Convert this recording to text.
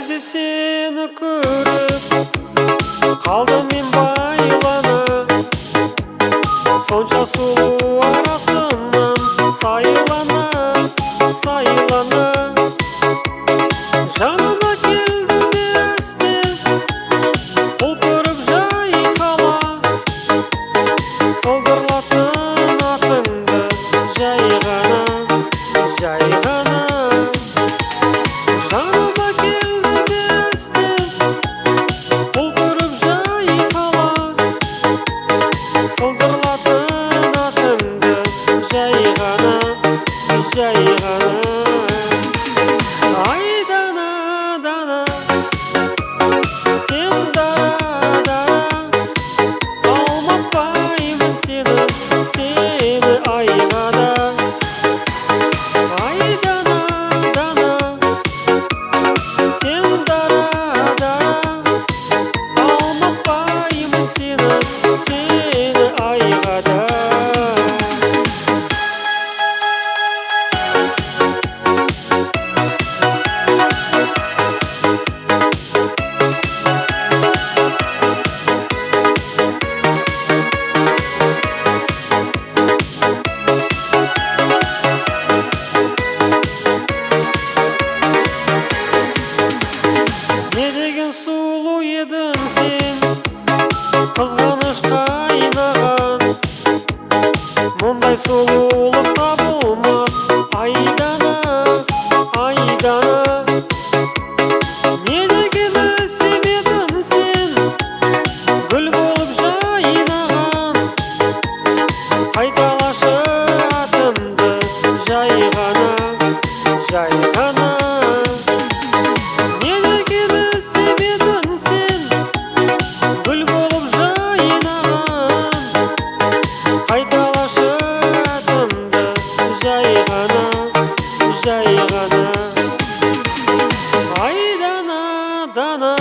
кезде сені көріп қалдым мен байланып, сонша сұлу арасынан сайлана жаныма келді естен құлпырып жайқала, сылдырлаттың атыңды жай ғана жаныма келді естен құлпырып жайқала, сылдырлаттың атыңды жай ғана Айдана, дана, сен дара, алмаспаймын сені айғада. Айдана, дана, сен дара, алмаспаймын сені айғада. Сұлу едің сен, қызғанышқа айнаған, мұндай сұлулық табылмас. Айдана, не дегенді себебін сен, гүл болып жайнаған, қайталашы атымды жай ғана Айдана, дана.